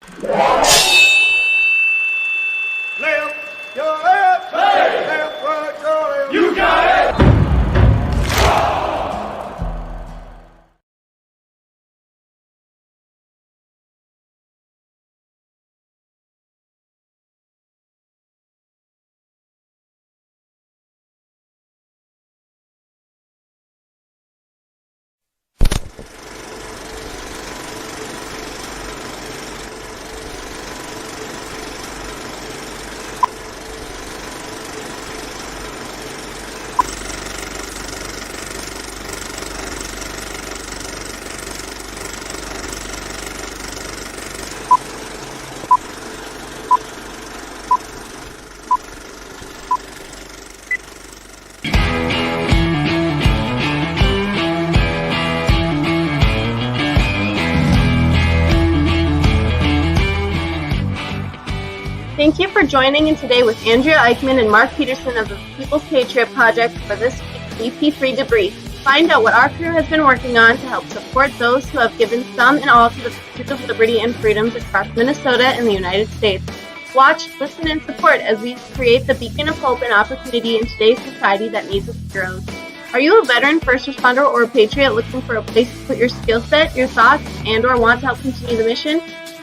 Left, your left, left, right, your left. You got it! Thank you for joining in today with Andrea Eichmann and Mark Peterson of the People's Patriot Project for this week's WeP3 Debrief. Find out what our crew has been working on to help support those who have given some and all to the pursuit of liberty and freedoms across Minnesota and the United States. Watch, listen, and support as we create the beacon of hope and opportunity in today's society that needs its heroes. Are you a veteran, first responder, or a patriot looking for a place to put your skill set, your thoughts, and or want to help continue the mission?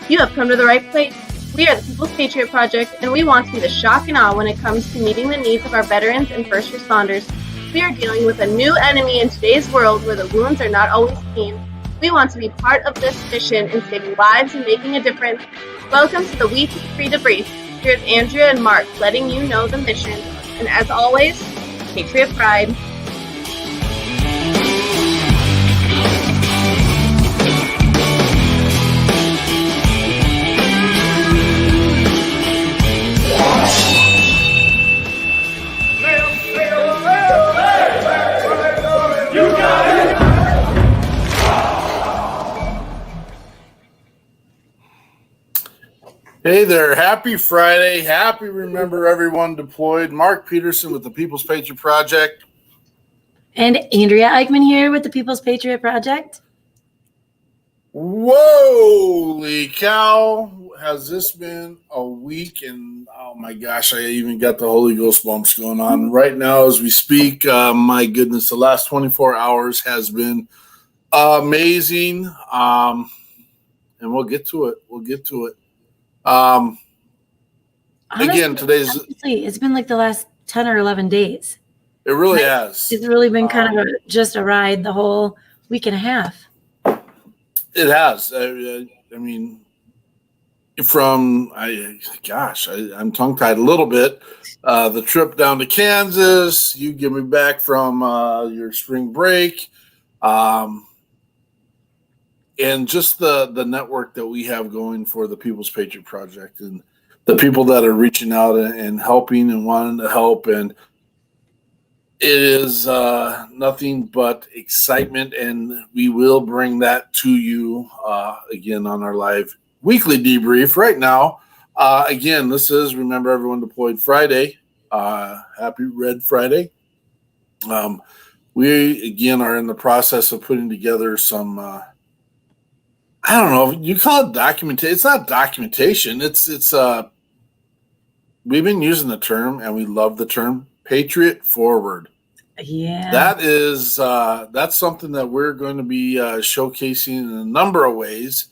You have come to the right place. We are the People's Patriot Project, and we want to be the shock and awe when it comes to meeting the needs of our veterans and first responders. We are dealing with a new enemy in today's world where the wounds are not always clean. We want to be part of this mission in saving lives and making a difference. Welcome to the WeP3 Debrief. Here's Andrea and Mark letting you know the mission. And as always, Patriot Pride. Hey there, happy Friday. Happy Remember Everyone Deployed. Mark Peterson with the People's Patriot Project. And Andrea Eichmann here with the People's Patriot Project. Whoa, cow. Has this been a week? And oh my gosh, I even got the Holy Ghost bumps going on right now as we speak. My goodness, the last 24 hours has been amazing. And we'll get to it. Honestly, again, it's been like the last 10 or 11 days. It really has. It's really been kind of just a ride the whole week and a half. It has. I mean, I'm tongue-tied a little bit. The trip down to Kansas, you get me back from your spring break. And just the network that we have going for the People's Patriot Project and the people that are reaching out and helping and wanting to help. And it is nothing but excitement. And we will bring that to you again on our live weekly debrief right now. Again, this is Remember Everyone Deployed Friday. Happy Red Friday. We, again, are in the process of putting together some I don't know. You call it documentation. It's not documentation. It's we've been using the term, and we love the term, Patriot Forward. Yeah. That is that's something that we're going to be showcasing in a number of ways.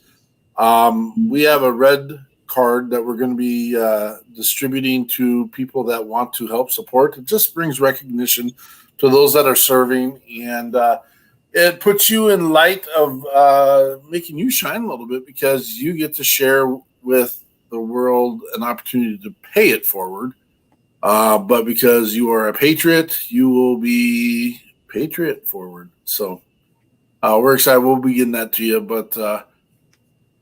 We have a red card that we're going to be distributing to people that want to help support. It just brings recognition to those that are serving, and it puts you in light of making you shine a little bit because you get to share with the world an opportunity to pay it forward. But because you are a patriot, you will be Patriot Forward. So we're excited. We'll be getting that to you. But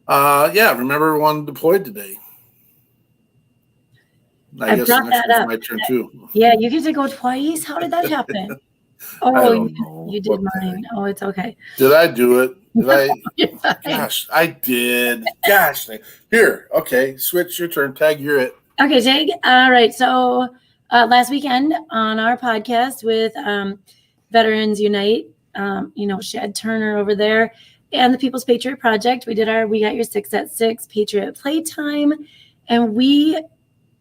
remember everyone deployed today. I guess brought that up. My turn too. Yeah, you get to go twice. How did that happen? Oh, you did mine. Oh, it's okay. Did I do it? Did I? Gosh, I did. Gosh. Here, okay. Switch your turn. Tag, you're it. Okay, Tag. All right. So last weekend on our podcast with Veterans Unite, Shad Turner over there, and the People's Patriot Project. We got your 6 at 6 Patriot Playtime, and we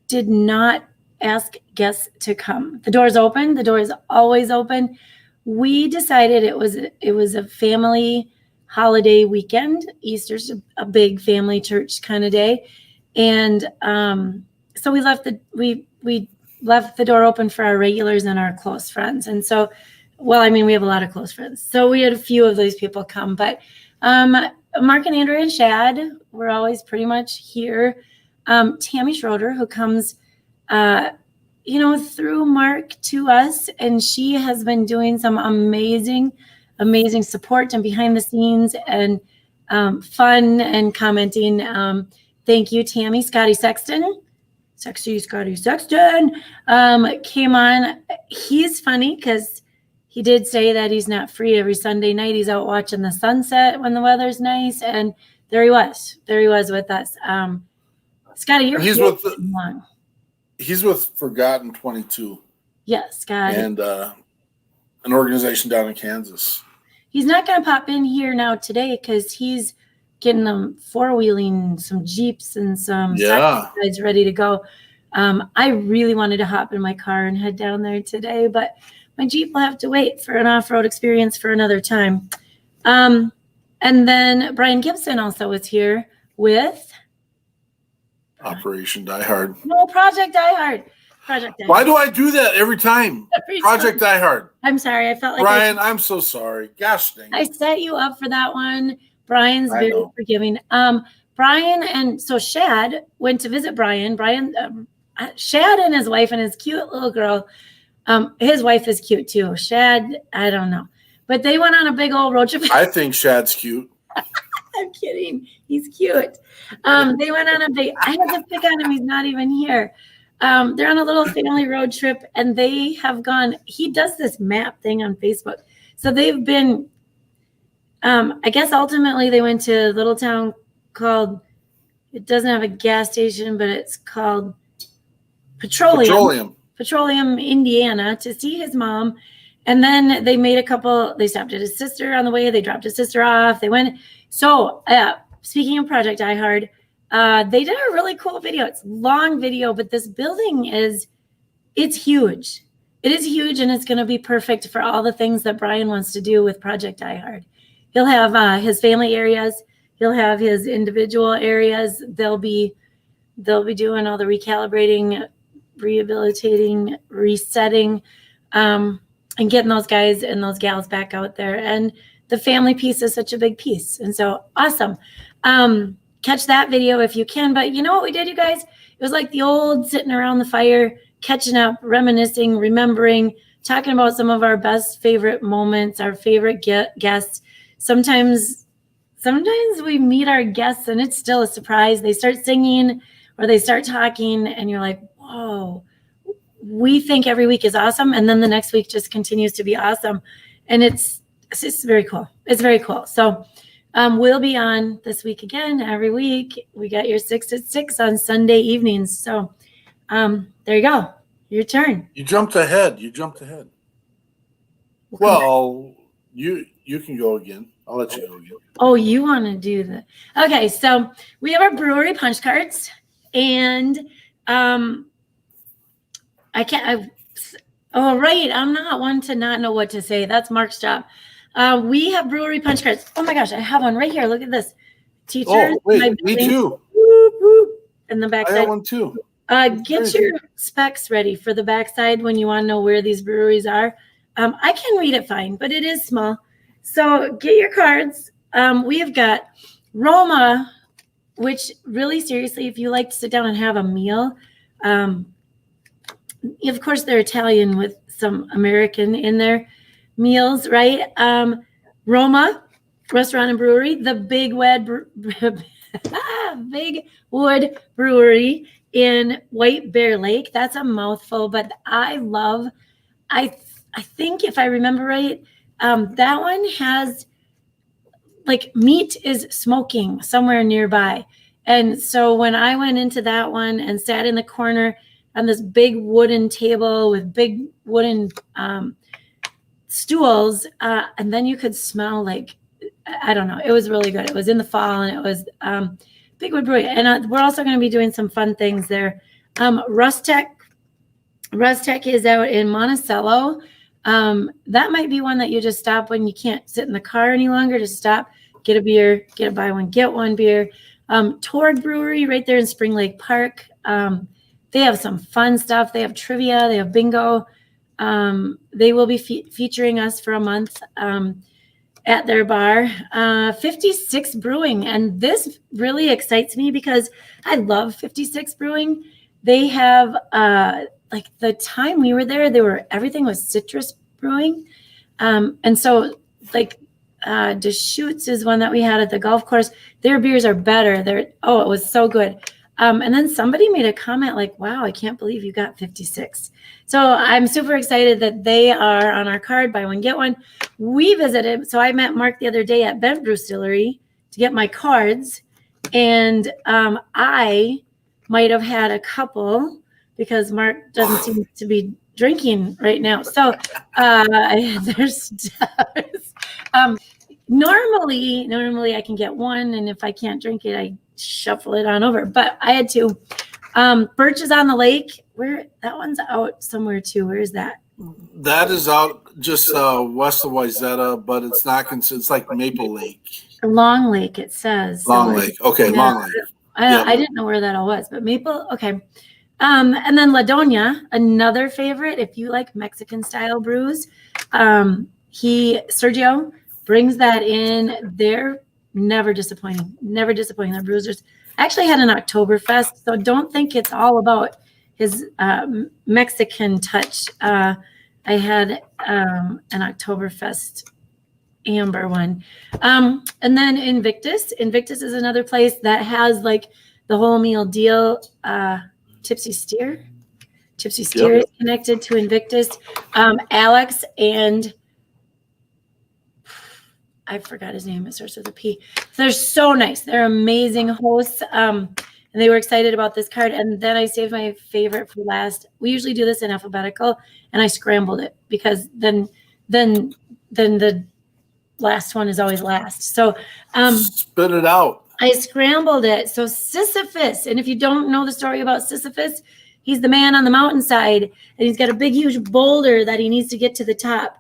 did not ask guests to come. The door is open. The door is always open. We decided it was a family holiday weekend. Easter's a big family church kind of day, and so we left the door open for our regulars and our close friends. And so, well, I mean, we have a lot of close friends, so we had a few of those people come. But Mark and Andrea and Shad were always pretty much here. Tammy Schroeder, who comes, through Mark to us, and she has been doing some amazing support and behind the scenes and fun and commenting. Thank you, Tammy. Scotty Sexton came on. He's funny because he did say that he's not free every Sunday night. He's out watching the sunset when the weather's nice, and there he was with us. Scotty, you're he's with Forgotten 22. Yes, Scotty, and an organization down in Kansas. He's not going to pop in here now today because he's getting them four-wheeling some Jeeps and some sides ready to go. I really wanted to hop in my car and head down there today, but my Jeep will have to wait for an off-road experience for another time. And then Brian Gibson also was here with Operation Die Hard. No, Project Die Hard. Why do I do that every time? Project Die Hard. I'm sorry. I felt like Brian, I'm so sorry. Gosh dang it. I set you up for that one. Brian's very forgiving. Brian and so Shad went to visit Brian. Shad and his wife and his cute little girl. His wife is cute too. Shad, I don't know. But they went on a big old road trip. I think Shad's cute. I'm kidding. He's cute. They went on I had to pick on him. He's not even here. They're on a little family road trip, and they have gone. He does this map thing on Facebook. So they've been, I guess ultimately they went to a little town called, it doesn't have a gas station, but it's called Petroleum, Indiana, to see his mom. And then they stopped at his sister on the way. They dropped his sister off. They went. So speaking of Project Die Hard, they did a really cool video. It's a long video, but this building it's huge. It is huge, and it's going to be perfect for all the things that Brian wants to do with Project Die Hard. He'll have his family areas. He'll have his individual areas. They'll be doing all the recalibrating, rehabilitating, resetting, and getting those guys and those gals back out there. And the family piece is such a big piece. And so awesome. Catch that video if you can. But you know what we did, you guys? It was like the old sitting around the fire, catching up, reminiscing, remembering, talking about some of our best favorite moments, our favorite guests. Sometimes we meet our guests and it's still a surprise. They start singing or they start talking and you're like, whoa, we think every week is awesome. And then the next week just continues to be awesome. And it's very cool. It's very cool. So we'll be on this week again every week. We got your 6 at 6 on Sunday evenings. So there you go. Your turn. You jumped ahead. Well, you can go again. I'll let you go again. Oh, you want to do that? Okay, so we have our brewery punch cards, and I'm not one to not know what to say. That's Mark's job. We have brewery punch cards. Oh my gosh, I have one right here. Look at this. Teachers. Oh, wait, me too. Whoop, whoop, and the backside. I have one too. Get your specs ready for the backside when you want to know where these breweries are. I can read it fine, but it is small. So get your cards. We have got Roma, which really seriously, if you like to sit down and have a meal, of course they're Italian with some American in their meals, right? Roma Restaurant and Brewery, the Big Wood Brewery in White Bear Lake. That's a mouthful, but I think if I remember right, that one has like meat is smoking somewhere nearby. And so when I went into that one and sat in the corner on this big wooden table with big wooden stools, and then you could smell like I don't know. It was really good. It was in the fall, and it was Bigwood Brewing. And we're also going to be doing some fun things there. Rustech is out in Monticello. That might be one that you just stop when you can't sit in the car any longer. Just stop, get a beer, get a buy one, get one beer. Torg Brewery right there in Spring Lake Park. They have some fun stuff. They have trivia. They have bingo. They will be featuring us for a month at their bar. 56 Brewing. And this really excites me because I love 56 Brewing. They have, like the time we were there, everything was citrus brewing. And so like Deschutes is one that we had at the golf course. Their beers are better. It was so good. And then somebody made a comment like, wow, I can't believe you got 56. So I'm super excited that they are on our card, buy one, get one. We visited. So I met Mark the other day at Bent Brewstillery to get my cards. And I might have had a couple because Mark doesn't seem to be drinking right now. So there's normally I can get one, and if I can't drink it, I shuffle it on over. But I had to. Birch is on the lake. That one's out somewhere too. Where is that? That is out just west of Wayzata, but it's not considered. It's like Maple Lake. Long Lake, it says. Long Lake. Okay, yeah. Long Lake. I didn't know where that all was, but Maple. Okay. And then La Doña, another favorite. If you like Mexican style brews, Sergio brings that in. They're never disappointing. Their brews actually had an Oktoberfest, so don't think it's all about his Mexican touch. I had an Oktoberfest amber one. And then Invictus is another place that has like the whole meal deal. Tipsy Steer is connected to Invictus. Alex and I forgot his name. It starts with a P. They're so nice. They're amazing hosts. And they were excited about this card. And then I saved my favorite for last. We usually do this in alphabetical, and I scrambled it because then the last one is always last. So spit it out. I scrambled it. So Sisyphus. And if you don't know the story about Sisyphus, he's the man on the mountainside, and he's got a big, huge boulder that he needs to get to the top.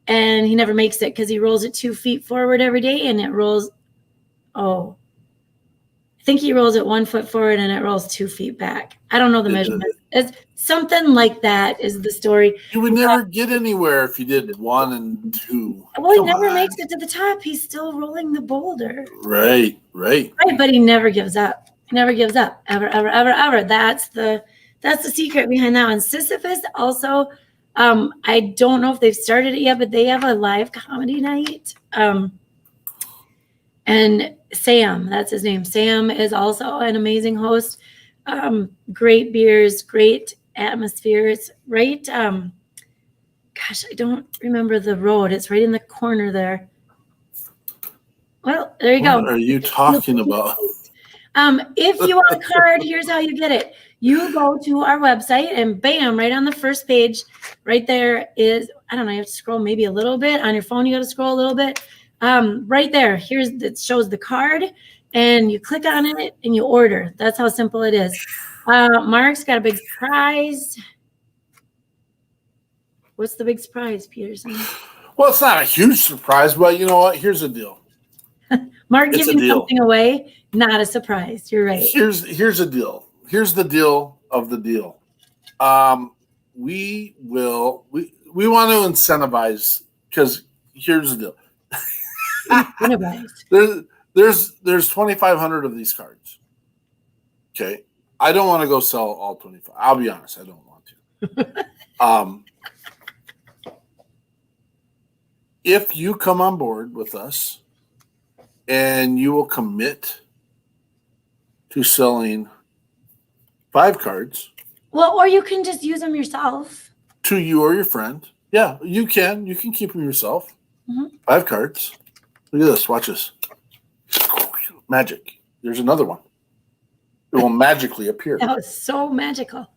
And he never makes it because he rolls it 2 feet forward every day, and it rolls. I think he rolls it 1 foot forward and it rolls 2 feet back. I don't know the measurement. It's something like that is the story. You would never get anywhere if you did 1 and 2. Well, he never makes it to the top. He's still rolling the boulder. Right. But he never gives up. He never gives up. Ever. That's the secret behind that one. Sisyphus also. I don't know if they've started it yet, but they have a live comedy night. And Sam, that's his name. Sam is also an amazing host. Great beers, great atmosphere. It's right. I don't remember the road. It's right in the corner there. Well, there you go. What are you talking about? If you want a card, here's how you get it. You go to our website and bam, right on the first page, right there is, I don't know, you have to scroll maybe a little bit. On your phone, you got to scroll a little bit. Right there, it shows the card, and you click on it and you order. That's how simple it is. Mark's got a big surprise. What's the big surprise, Peterson? Well, it's not a huge surprise, but you know what? Here's the deal. Mark giving something away, not a surprise. You're right. Here's the deal. Here's the deal of the deal. We want to incentivize, because here's the deal. There's 2,500 of these cards. Okay, I don't want to go sell all 25. I'll be honest, I don't want to. If you come on board with us, and you will commit to selling 5 cards. Well, or you can just use them yourself. To you or your friend. Yeah, you can. You can keep them yourself. Mm-hmm. 5 cards. Look at this. Watch this. Magic. There's another one. It will magically appear. That was so magical.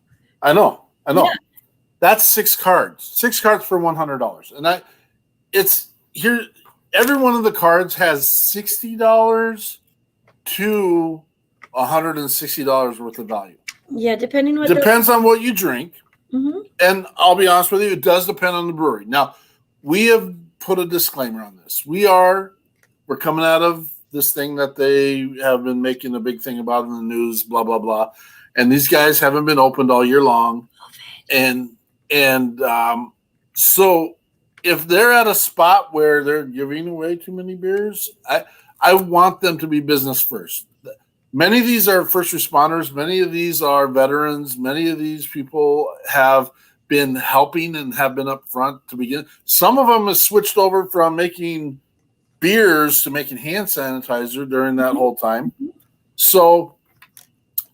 I know. Yeah. That's 6 cards. 6 cards for $100. And it's here. every one of the cards has $60 to $160 worth of value. Yeah, depending what Depends on what you drink. Mm-hmm. And I'll be honest with you, it does depend on the brewery. Now, we have put a disclaimer on this. We're coming out of this thing that they have been making a big thing about in the news, blah, blah, blah. And these guys haven't been opened all year long. And so if they're at a spot where they're giving away too many beers, I want them to be business first. Many of these are first responders. Many of these are veterans. Many of these people have been helping and have been up front to begin. Some of them have switched over from making beers to making hand sanitizer during that whole time. So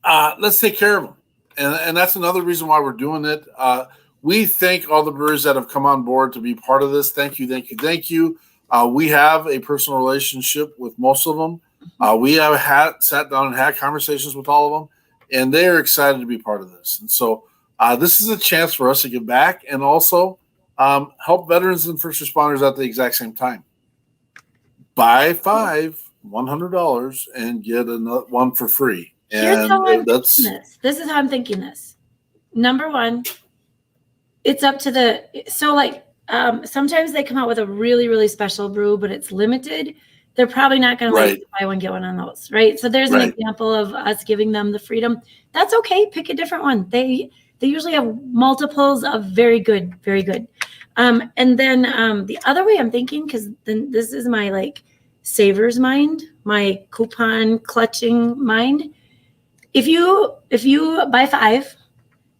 let's take care of them. And that's another reason why we're doing it. We thank all the brewers that have come on board to be part of this. Thank you, thank you, thank you. We have a personal relationship with most of them. We have sat down and had conversations with all of them, and they're excited to be part of this. And so this is a chance for us to give back and also help veterans and first responders at the exact same time. Buy 5, $100, and get another one for free. Here's how I'm thinking this. This is how I'm thinking this. Number one, it's up to sometimes they come out with a really, really special brew, but it's limited. They're probably not going to let you buy one, get one on those, right? So there's an example of us giving them the freedom. That's okay. Pick a different one. They usually have multiples of very good, very good. And then the other way I'm thinking, because then this is my saver's mind, my coupon clutching mind. If you buy 5,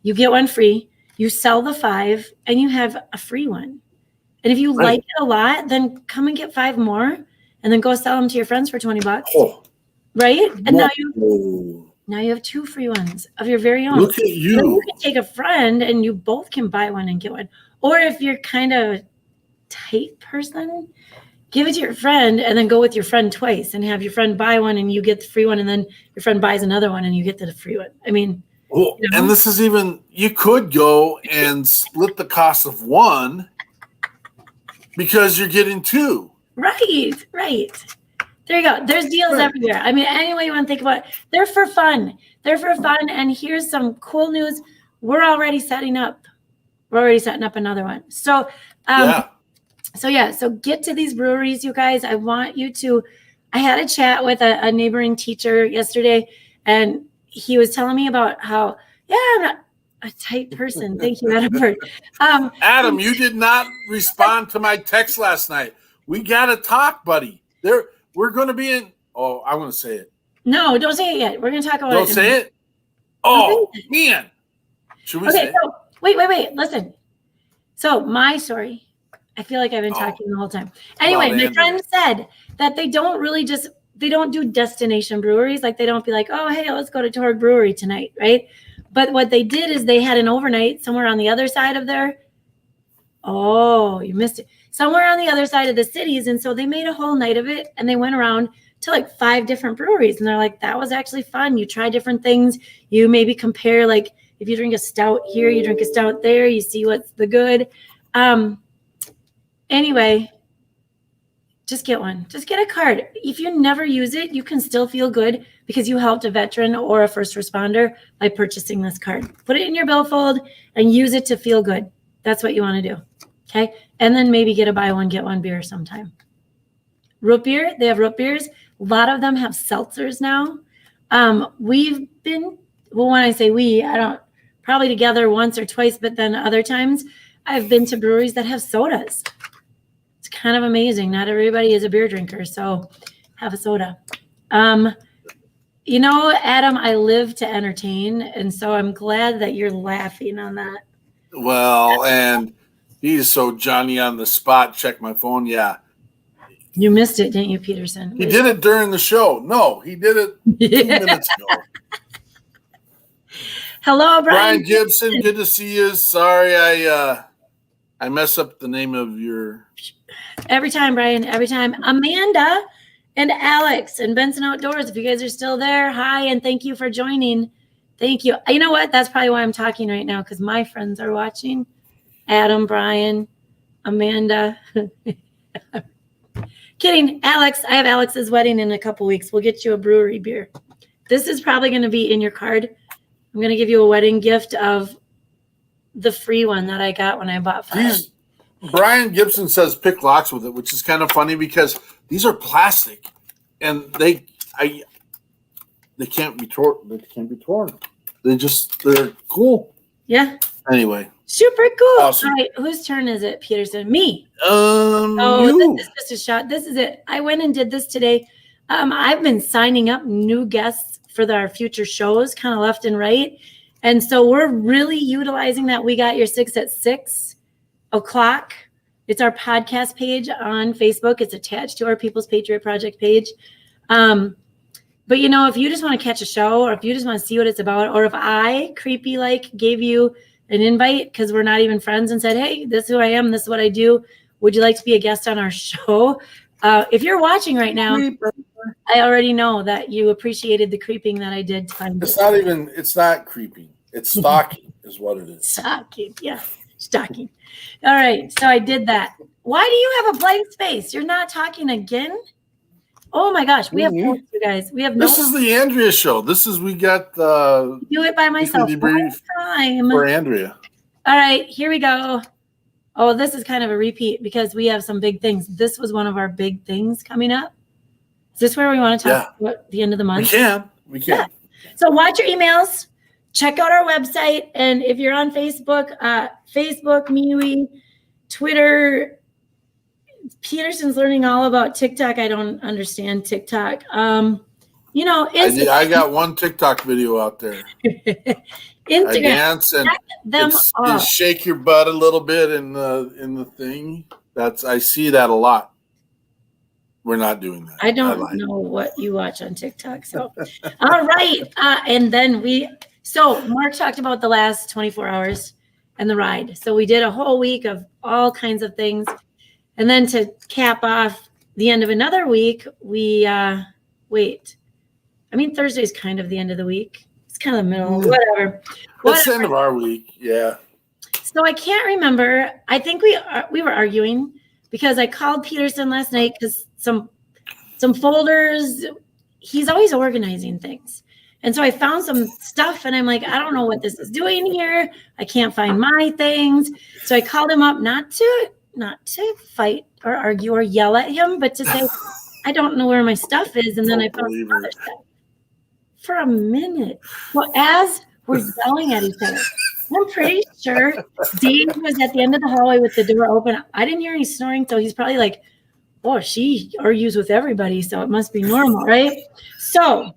you get one free. You sell the 5, and you have a free one. And if you like it a lot, then come and get 5 more, and then go sell them to your friends for $20. Oh. Right? And now you have 2 free ones of your very own. Look at you. Then you can take a friend, and you both can buy one and get one. Or if you're kind of a tight person, give it to your friend and then go with your friend twice and have your friend buy one and you get the free one, and then your friend buys another one and you get the free one. I mean, and this is even, you could go and split the cost of one because you're getting 2. Right. There you go. There's deals everywhere. I mean, any way you want to think about it, they're for fun. And here's some cool news. We're already setting up another one. So, So get to these breweries, you guys. I want you to. I had a chat with a neighboring teacher yesterday, and he was telling me about how, I'm not a tight person. Thank you, Adam. Adam, you did not respond to my text last night. We got to talk, buddy. We're going to be in. Oh, I'm going to say it. No, don't say it yet. We're going to talk about it. Don't say it? Oh, man. Should we say it? So, wait. Listen. So my story. I feel like I've been talking the whole time. Anyway, my friend said that they don't do destination breweries. Like they don't be like, oh, hey, let's go to Torg Brewery tonight, right? But what they did is they had an overnight somewhere on the other side of you missed it. Somewhere on the other side of the cities. And so they made a whole night of it, and they went around to 5 different breweries. And they're like, that was actually fun. You try different things. You maybe compare, if you drink a stout here, you drink a stout there, you see what's the good. Anyway, just get one. Just get a card. If you never use it, you can still feel good because you helped a veteran or a first responder by purchasing this card. Put it in your billfold and use it to feel good. That's what you want to do. Okay? And then maybe get a buy one, get one beer sometime. Root beer, they have root beers. A lot of them have seltzers now. We've been, when I say we, I don't, probably together once or twice, but then other times I've been to breweries that have sodas. It's kind of amazing. Not everybody is a beer drinker, so have a soda. Adam, I live to entertain, and so I'm glad that you're laughing on that. Well, and he's so Johnny on the spot. Check my phone. Yeah. You missed it, didn't you, Peterson? He did it during the show. No, he did it 2 minutes ago. Hello, Brian Gibson. Good to see you. Sorry, I mess up the name of your. Every time, Brian. Every time. Amanda and Alex and Benson Outdoors. If you guys are still there, hi, and thank you for joining. Thank you. You know what? That's probably why I'm talking right now, because my friends are watching. Adam, Brian, Amanda. Kidding. Alex, I have Alex's wedding in a couple weeks. We'll get you a brewery beer. This is probably going to be in your card. I'm going to give you a wedding gift of the free one that I got when I bought 5. Brian Gibson says pick locks with it, which is kind of funny because these are plastic and they can't be torn. They can't be torn. They're cool. Yeah. Anyway. Super cool. Awesome. All right. Whose turn is it, Peterson? Me. You. This is just a shot. This is it. I went and did this today. I've been signing up new guests for our future shows kind of left and right. And so we're really utilizing that. We got your 6 at 6 o'clock. It's our podcast page on Facebook. It's attached to our People's Patriot Project page. But, you know, if you just want to catch a show or if you just want to see what it's about, or if I, creepy like, gave you an invite because we're not even friends and said, hey, this is who I am, this is what I do, would you like to be a guest on our show? If you're watching right now, I already know that you appreciated the creeping that I did. It's not creeping. It's stalking is what it is. Stalking, yeah, stalking. All right, so I did that. Why do you have a blank space? You're not talking again? Oh my gosh, we have notes, you guys. We have notes. This is the Andrea show. We got do it by myself debrief time for Andrea. All right, here we go. Oh, this is kind of a repeat because we have some big things. This was one of our big things coming up. Is this where we want to talk about the end of the month? We can. Yeah. So watch your emails. Check out our website. And if you're on Facebook, MeWe, Twitter, Peterson's learning all about TikTok. I don't understand TikTok. You know, I got one TikTok video out there. Instagram. I dance and it's shake your butt a little bit in the thing. I see that a lot. We're not doing that. I don't know what you watch on TikTok. So, all right. And then Mark talked about the last 24 hours and the ride. So we did a whole week of all kinds of things. And then to cap off the end of another week, Thursday's kind of the end of the week. It's kind of the middle, whatever. It's the end of our week, yeah. So I can't remember. I think we were arguing because I called Peterson last night because some folders, he's always organizing things. And so I found some stuff and I'm like, I don't know what this is doing here. I can't find my things. So I called him up not to fight or argue or yell at him, but to say, I don't know where my stuff is. And then I found some other stuff. For a minute. Well, as we're yelling at each other, I'm pretty sure Dave was at the end of the hallway with the door open. I didn't hear any snoring, so he's probably like, oh, she argues with everybody, so it must be normal, right? So,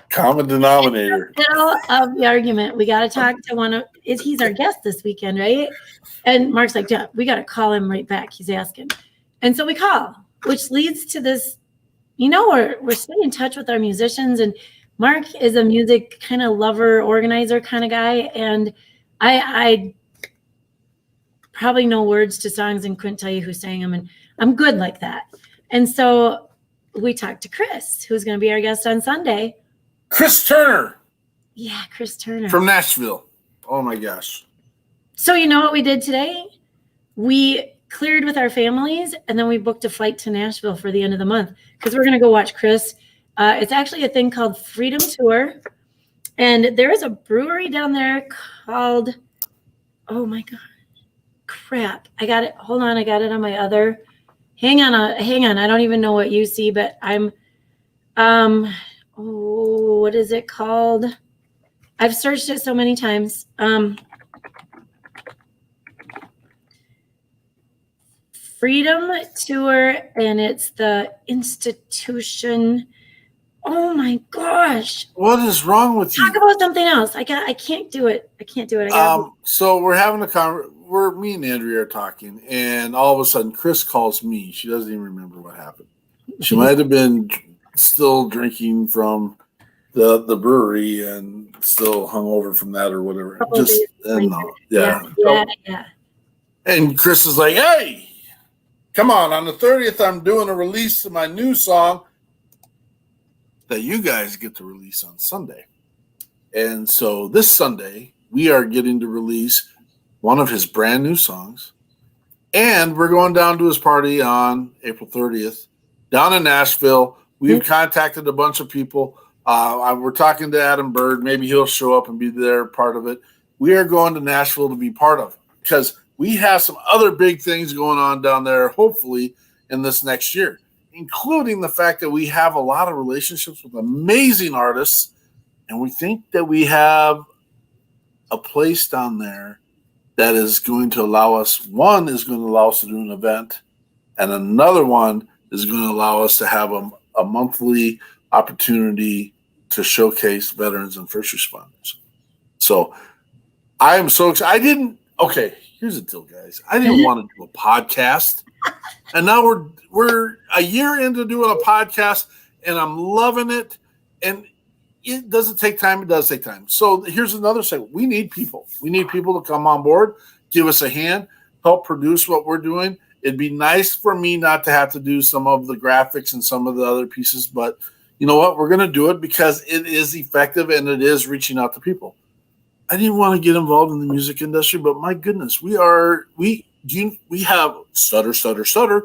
common denominator. In the middle of the argument, we got to talk to he's our guest this weekend, right? And Mark's like, yeah, we got to call him right back. He's asking. And so we call, which leads to this, we're staying in touch with our musicians, and Mark is a music kind of lover, organizer kind of guy, and I probably know words to songs and couldn't tell you who sang them, and I'm good like that. And so we talked to Chris, who's going to be our guest on Sunday. Chris Turner. Yeah, Chris Turner. From Nashville. Oh, my gosh. So you know what we did today? We cleared with our families, and then we booked a flight to Nashville for the end of the month because we're going to go watch Chris. It's actually a thing called Freedom Tour. And there is a brewery down there called, oh my God, crap. I got it. Hold on. I got it on my other. Hang on. I don't even know what you see, but I'm, what is it called? I've searched it so many times. Freedom Tour, and it's the institution. Oh my gosh. What is wrong with you? Talk about something else. I can't do it. So we're having me and Andrea are talking, and all of a sudden Chris calls me. She doesn't even remember what happened. She might have been still drinking from the brewery and still hungover from that or whatever. Yeah. And Chris is like, hey, come on the 30th, I'm doing a release of my new song that you guys get to release on Sunday. And so this Sunday, we are getting to release one of his brand new songs. And we're going down to his party on April 30th down in Nashville. We've contacted a bunch of people. We're talking to Adam Bird. Maybe he'll show up and be there, part of it. We are going to Nashville to be part of it because we have some other big things going on down there, hopefully, in this next year, including the fact that we have a lot of relationships with amazing artists, and we think that we have a place down there that is going to allow us, one is going to allow us to do an event, and another one is going to allow us to have a monthly opportunity to showcase veterans and first responders. So I am so excited. Okay, here's the deal, guys. I didn't want to do a podcast, and now we're a year into doing a podcast, and I'm loving it. And it doesn't take time. It does take time. So here's another segment. We need people. We need people to come on board, give us a hand, help produce what we're doing. It'd be nice for me not to have to do some of the graphics and some of the other pieces, but you know what? We're going to do it because it is effective and it is reaching out to people. I didn't want to get involved in the music industry, but my goodness, we have stutter.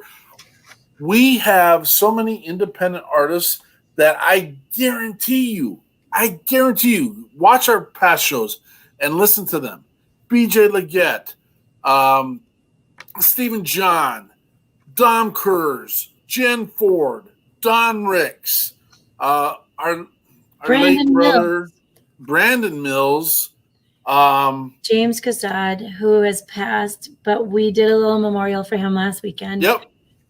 We have so many independent artists that I guarantee you, watch our past shows and listen to them. BJ Leggett, Stephen John, Dom Kurz, Jen Ford, Don Ricks, our late brother, Brandon Mills, James Kazad, who has passed, but we did a little memorial for him last weekend. Yep,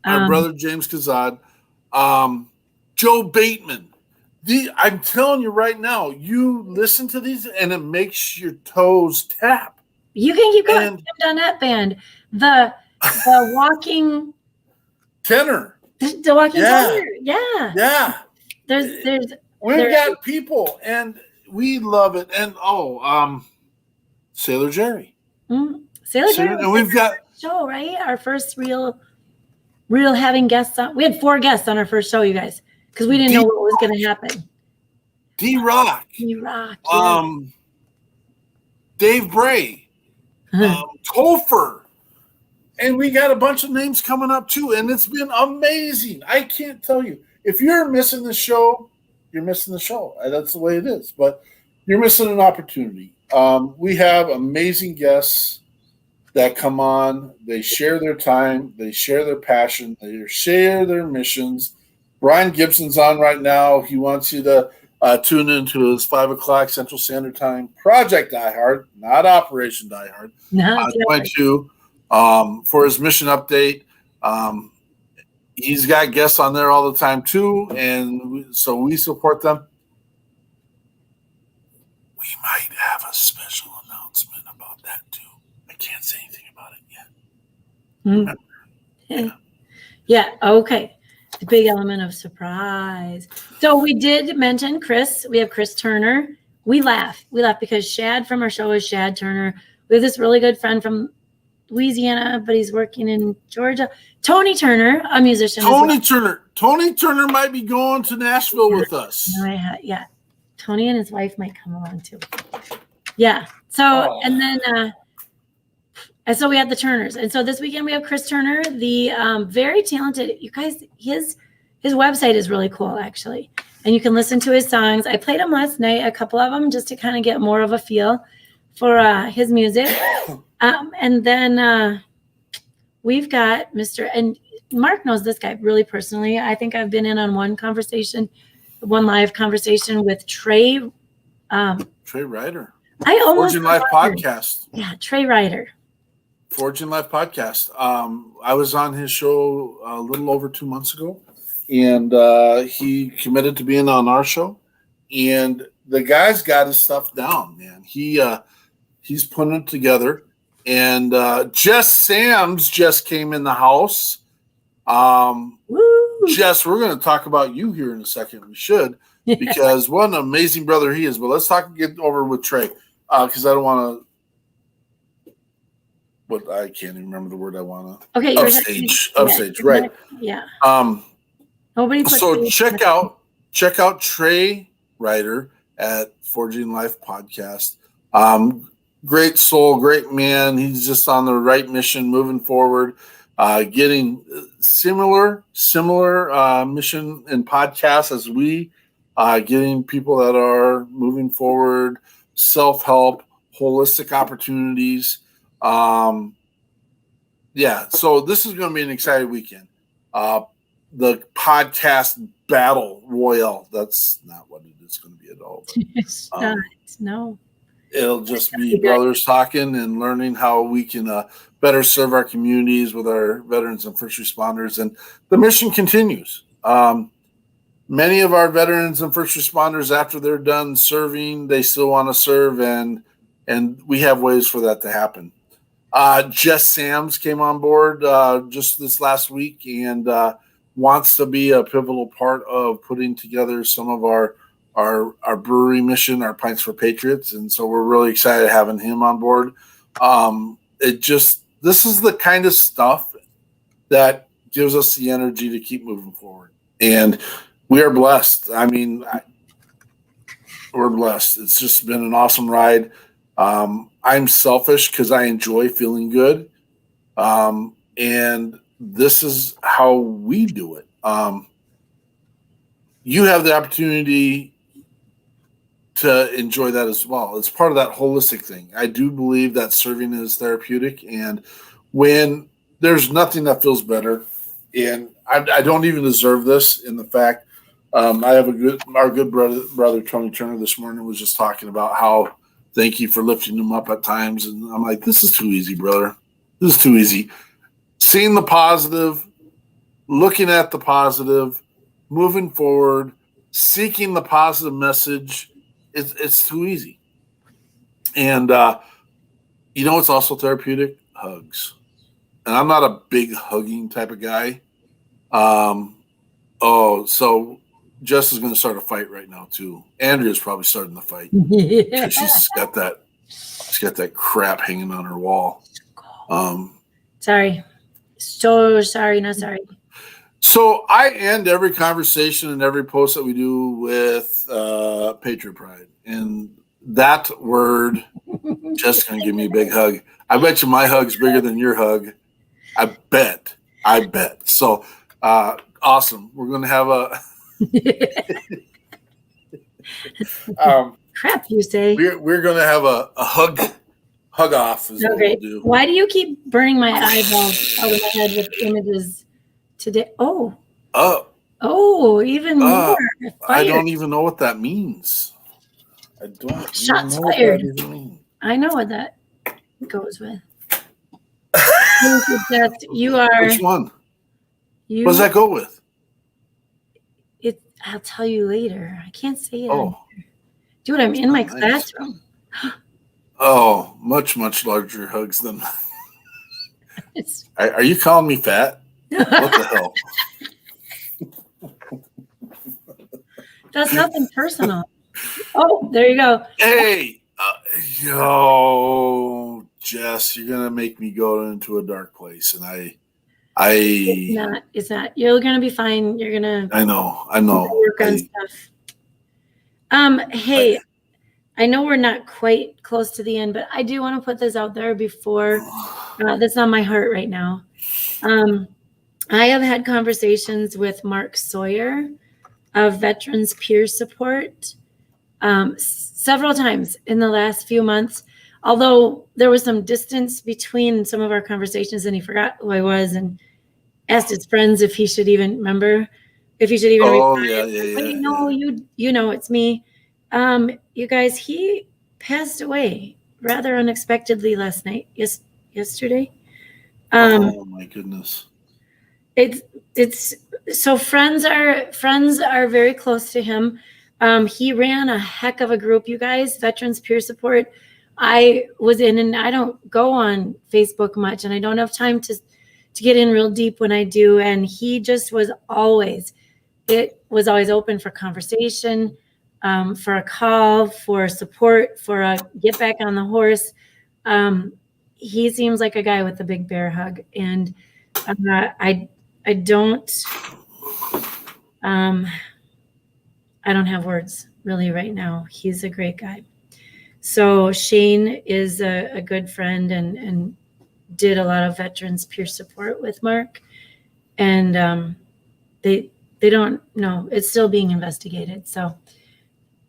our brother James Kazad, Joe Bateman. I'm telling you right now, you listen to these and it makes your toes tap. You can keep going. I've done that band. The walking tenor. The walking tenor. Yeah. Yeah. We've got people and we love it. And Sailor Jerry. Sailor Jerry. And we've got show, right? Our first real having guests on. We had 4 guests on our first show, you guys, because we didn't know what was going to happen. D-Rock. Yeah. Dave Bray. Topher. And we got a bunch of names coming up too, and it's been amazing. I can't tell you. If you're missing the show, you're missing the show. That's the way it is. But you're missing an opportunity. We have amazing guests that come on. They share their time. They share their passion. They share their missions. Brian Gibson's on right now. He wants you to tune into his 5 o'clock Central Standard Time. Project Die Hard, not Operation Die Hard. No, for his mission update. He's got guests on there all the time too, and so we support them. We might have a special announcement about that too. I can't say anything about it yet. Yeah, okay. The big element of surprise. So we did mention Chris. We have Chris Turner. We laugh because Shad from our show is Shad Turner. We have this really good friend from Louisiana, but he's working in Georgia. Tony Turner, a musician. Tony Turner might be going to Nashville with us. Yeah. Tony and his wife might come along too. Yeah. So, and then, and so we had the Turners. And so this weekend we have Chris Turner, the very talented, you guys, his website is really cool actually. And you can listen to his songs. I played them last night, a couple of them, just to kind of get more of a feel for his music. And then we've got and Mark knows this guy really personally. I think I've been in on one live conversation with Trey. Trey Ryder. I almost Forging Life Podcast. Yeah, Trey Ryder. Forging Life Podcast. I was on his show a little over 2 months ago, and he committed to being on our show. And the guy's got his stuff down, man. He's putting it together. And Jess Sams just came in the house. Jess, we're going to talk about you here in a second. We should, because what an amazing brother he is. But let's get over with Trey, because I don't want to. But I can't even remember the word I want to. Okay, upstage, right? Yeah. Nobody. So check out Trey Ryder at Forging Life Podcast. Great soul, great man. He's just on the right mission, moving forward. getting similar mission and podcasts as we, getting people that are moving forward, self-help, holistic opportunities. So this is going to be an exciting weekend. The podcast battle royale, that's not what it is going to be at all. But, It's not. No. it'll just be brothers talking and learning how we can better serve our communities with our veterans and first responders. And the mission continues. Many of our veterans and first responders, after they're done serving, they still want to serve, and we have ways for that to happen. Jess Sams came on board just this last week and wants to be a pivotal part of putting together some of our brewery mission, our Pints for Patriots. And so we're really excited having him on board. This is the kind of stuff that gives us the energy to keep moving forward. And we are blessed. I mean, we're blessed. It's just been an awesome ride. I'm selfish because I enjoy feeling good. And this is how we do it. You have the opportunity to enjoy that as well. It's part of that holistic thing. I do believe that serving is therapeutic, and when there's nothing that feels better, and I don't even deserve this in the fact, I have our good brother Tony Turner this morning was just talking about how thank you for lifting him up at times. And I'm like, this is too easy, brother. This is too easy. Seeing the positive, looking at the positive, moving forward, seeking the positive message, it's too easy. And it's also therapeutic? Hugs. And I'm not a big hugging type of guy. So Jess is going to start a fight right now too. Andrea's probably starting the fight. Yeah. She's got that crap hanging on her wall. Sorry. So sorry. Not sorry. So I end every conversation and every post that we do with Patriot Pride. And that word just going to give me a big hug. I bet you my hug's bigger than your hug. I bet. So awesome. We're going to have a... Crap, you say. We're going to have a hug off is what we'll do. Why do you keep burning my eyeballs out of my head with images today? Even more. I don't even know what that means. I don't. Shots know fired. What that even means. I know what that goes with. You are. Which one? What does that go with? I'll tell you later. I can't say it. Oh. Dude, I'm in my classroom. Oh, much, much larger hugs than. Are you calling me fat? What the hell? That's nothing personal. Oh, there you go. Hey, Jess, you're gonna make me go into a dark place, and It's not. You're gonna be fine. You're gonna. I know. Work on stuff. Hey, I know we're not quite close to the end, but I do want to put this out there before. That's on my heart right now. I have had conversations with Mark Sawyer of Veterans Peer Support several times in the last few months. Although there was some distance between some of our conversations, and he forgot who I was and asked his friends if he should even remember, if he should even. You know it's me. You guys, he passed away rather unexpectedly last night. Yesterday. Oh my goodness. It's so friends are very close to him. He ran a heck of a group, you guys, Veterans Peer Support. I was in, and I don't go on Facebook much, and I don't have time to get in real deep when I do. And he just was always open for conversation, for a call, for support, for a get back on the horse. He seems like a guy with a big bear hug, and I don't have words really right now. He's a great guy. So Shane is a good friend and did a lot of veterans peer support with Mark, and they don't know. It's still being investigated. So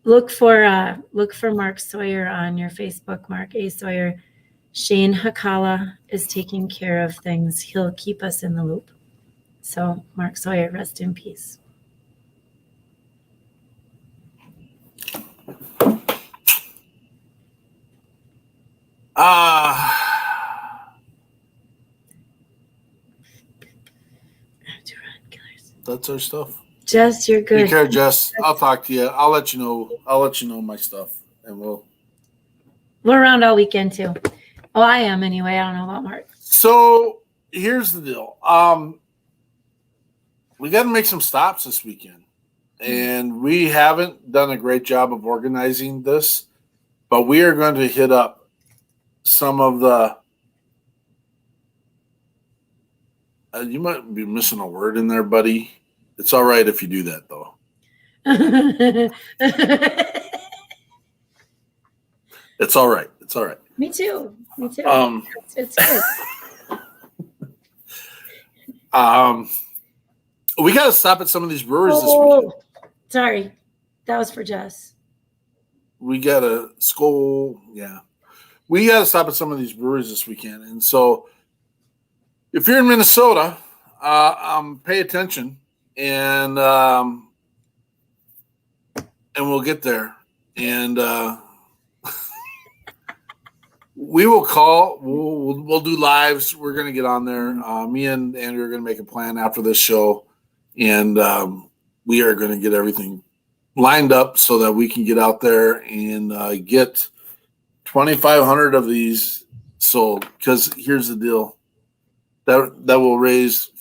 look for Mark Sawyer on your Facebook, Mark A. Sawyer. Shane Hakala is taking care of things. He'll keep us in the loop. So Mark Sawyer, rest in peace. That's our stuff. Jess, you're good. Take care, Jess. I'll talk to you. I'll let you know my stuff, and we're around all weekend too. Oh, I am anyway. I don't know about Mark. So here's the deal. We got to make some stops this weekend, and we haven't done a great job of organizing this, but we are going to hit up some of the. You might be missing a word in there, buddy. It's all right if you do that, though. It's all right. It's all right. Me too. It's good. We got to stop at some of these breweries this weekend. Sorry. That was for Jess. We got to We got to stop at some of these breweries this weekend. And so if you're in Minnesota, pay attention and we'll get there. And we will call. We'll do lives. We're going to get on there. Me and Andrew are going to make a plan after this show, and we are going to get everything lined up so that we can get out there and get 2,500 of these sold. Because here's the deal: that will raise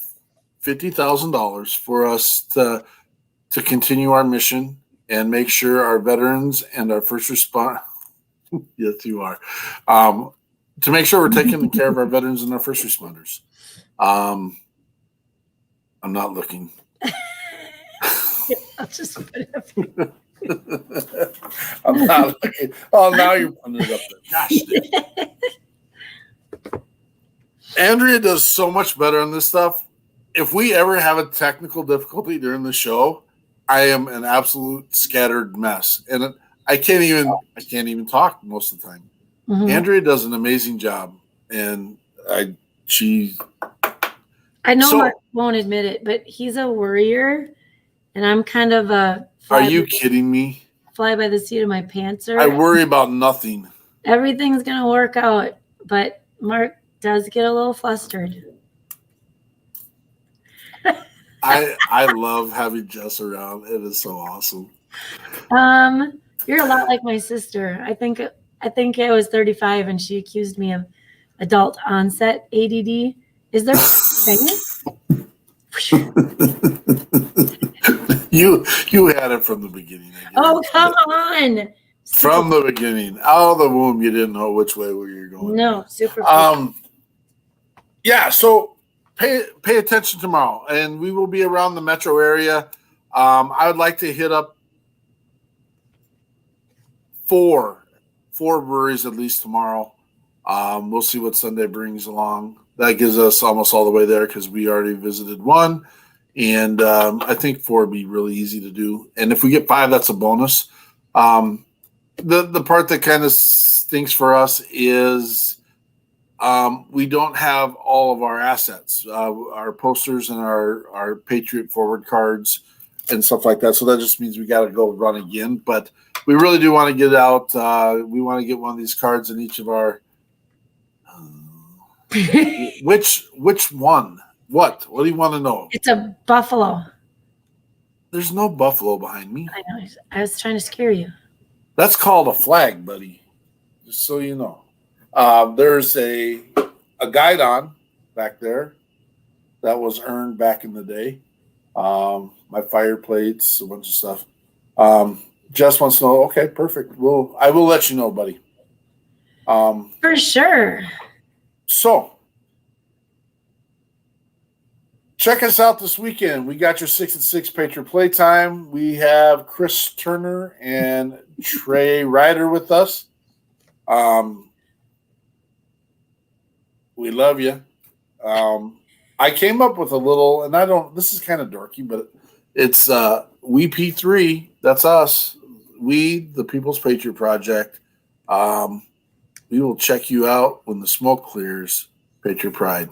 $50,000 for us to continue our mission and make sure our veterans and our first responders. Yes, you are. To make sure we're taking care of our veterans and our first responders. I'm not looking. I'll just put it up. I'm not looking. Oh, now you're putting it up there. Gosh, Andrea does so much better on this stuff. If we ever have a technical difficulty during the show, I am an absolute scattered mess. And I can't even talk most of the time. Mm-hmm. Andrea does an amazing job, and I know Mark won't admit it, but he's a worrier, and I'm kind of a. Are you kidding me? Fly by the seat of my pants. I worry about nothing. Everything's gonna work out, but Mark does get a little flustered. I love having Jess around. It is so awesome. You're a lot like my sister. I think I was 35 and she accused me of adult onset ADD. Is there such a thing? You had it from the beginning. Oh, come on. From the beginning. Out of the womb, you didn't know which way we were going. No, super. Yeah, so pay attention tomorrow, and we will be around the metro area. I would like to hit up four breweries at least tomorrow. We'll see what Sunday brings along. That gives us almost all the way there because we already visited one, and I think 4 would be really easy to do. And if we get 5, that's a bonus. The part that kind of stinks for us is we don't have all of our assets, our posters and our Patriot forward cards and stuff like that. So that just means we got to go run again. But we really do want to get out. We want to get one of these cards in each of our. Which one? What do you want to know? It's a buffalo. There's no buffalo behind me. I know. I was trying to scare you. That's called a flag, buddy. Just so you know. There's a guidon back there that was earned back in the day. My fire plates, a bunch of stuff. Jess wants to know. Okay, perfect. I will let you know, buddy. For sure. So, check us out this weekend. We got your 6 at 6 Patriot Playtime. We have Chris Turner and Trey Ryder with us. We love you. I came up with a little, and this is kind of dorky, but it's WeP3. That's us. We, the People's Patriot Project. We will check you out when the smoke clears. Patriot Pride.